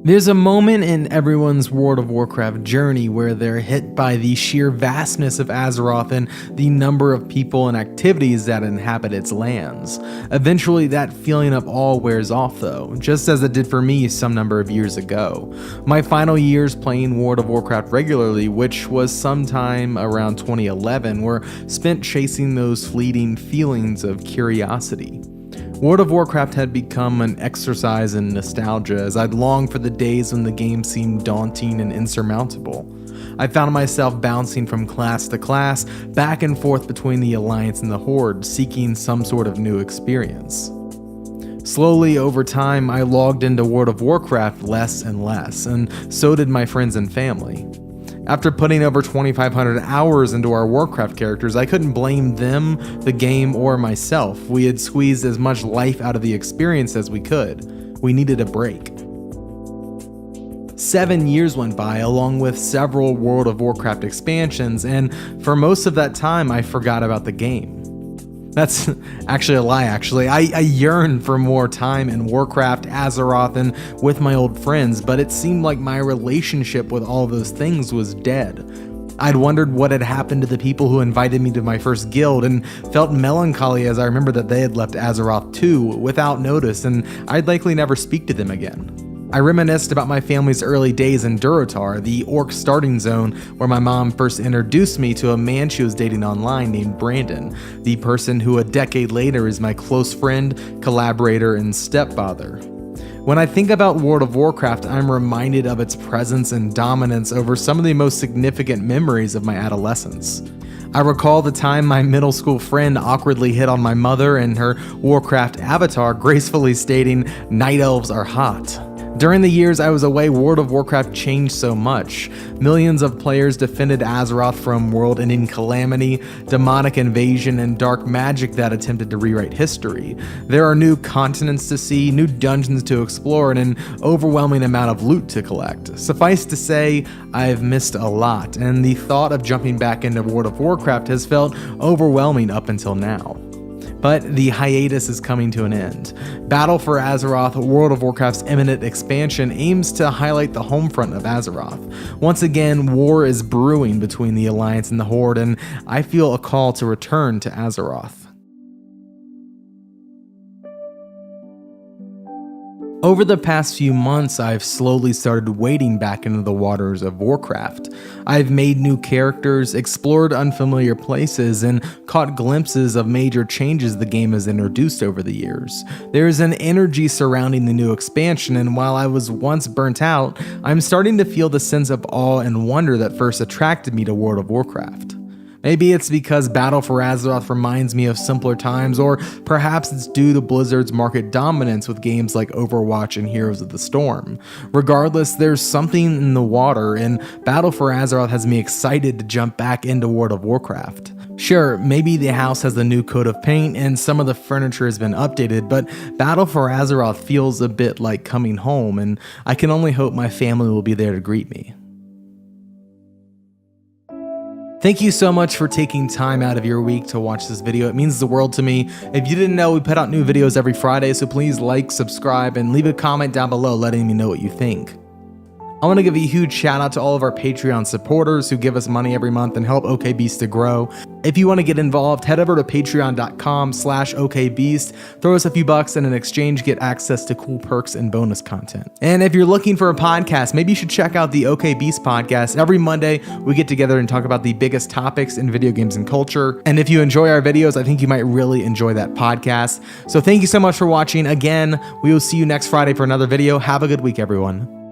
There's a moment in everyone's World of Warcraft journey where they're hit by the sheer vastness of Azeroth and the number of people and activities that inhabit its lands. Eventually, that feeling of awe wears off though, just as it did for me some number of years ago. My final years playing World of Warcraft regularly, which was sometime around 2011, were spent chasing those fleeting feelings of curiosity. World of Warcraft had become an exercise in nostalgia as I'd longed for the days when the game seemed daunting and insurmountable. I found myself bouncing from class to class, back and forth between the Alliance and the Horde, seeking some sort of new experience. Slowly over time, I logged into World of Warcraft less and less, and so did my friends and family. After putting over 2,500 hours into our Warcraft characters, I couldn't blame them, the game, or myself. We had squeezed as much life out of the experience as we could. We needed a break. 7 years went by along with several World of Warcraft expansions, and for most of that time I forgot about the game. That's actually a lie, I yearned for more time in Warcraft, Azeroth, and with my old friends, but it seemed like my relationship with all those things was dead. I'd wondered what had happened to the people who invited me to my first guild, and felt melancholy as I remembered that they had left Azeroth too, without notice, and I'd likely never speak to them again. I reminisced about my family's early days in Durotar, the orc starting zone where my mom first introduced me to a man she was dating online named Brandon, the person who a decade later is my close friend, collaborator, and stepfather. When I think about World of Warcraft, I'm reminded of its presence and dominance over some of the most significant memories of my adolescence. I recall the time my middle school friend awkwardly hit on my mother and her Warcraft avatar, gracefully stating, "Night elves are hot." During the years I was away, World of Warcraft changed so much. Millions of players defended Azeroth from world-ending calamity, demonic invasion, and dark magic that attempted to rewrite history. There are new continents to see, new dungeons to explore, and an overwhelming amount of loot to collect. Suffice to say, I've missed a lot, and the thought of jumping back into World of Warcraft has felt overwhelming up until now. But the hiatus is coming to an end. Battle for Azeroth, World of Warcraft's imminent expansion, aims to highlight the home front of Azeroth. Once again, war is brewing between the Alliance and the Horde, and I feel a call to return to Azeroth. Over the past few months, I've slowly started wading back into the waters of Warcraft. I've made new characters, explored unfamiliar places, and caught glimpses of major changes the game has introduced over the years. There's an energy surrounding the new expansion, and while I was once burnt out, I'm starting to feel the sense of awe and wonder that first attracted me to World of Warcraft. Maybe it's because Battle for Azeroth reminds me of simpler times, or perhaps it's due to Blizzard's market dominance with games like Overwatch and Heroes of the Storm. Regardless, there's something in the water, and Battle for Azeroth has me excited to jump back into World of Warcraft. Sure, maybe the house has a new coat of paint and some of the furniture has been updated, but Battle for Azeroth feels a bit like coming home, and I can only hope my family will be there to greet me. Thank you so much for taking time out of your week to watch this video. It means the world to me. If you didn't know, we put out new videos every Friday, so please like, subscribe, and leave a comment down below letting me know what you think. I want to give a huge shout out to all of our Patreon supporters who give us money every month and help OKBeast to grow. If you want to get involved, head over to patreon.com/OKBeast, throw us a few bucks, and in exchange get access to cool perks and bonus content. And if you're looking for a podcast, maybe you should check out the OKBeast podcast. Every Monday, we get together and talk about the biggest topics in video games and culture. And if you enjoy our videos, I think you might really enjoy that podcast. So thank you so much for watching. Again, we will see you next Friday for another video. Have a good week, everyone.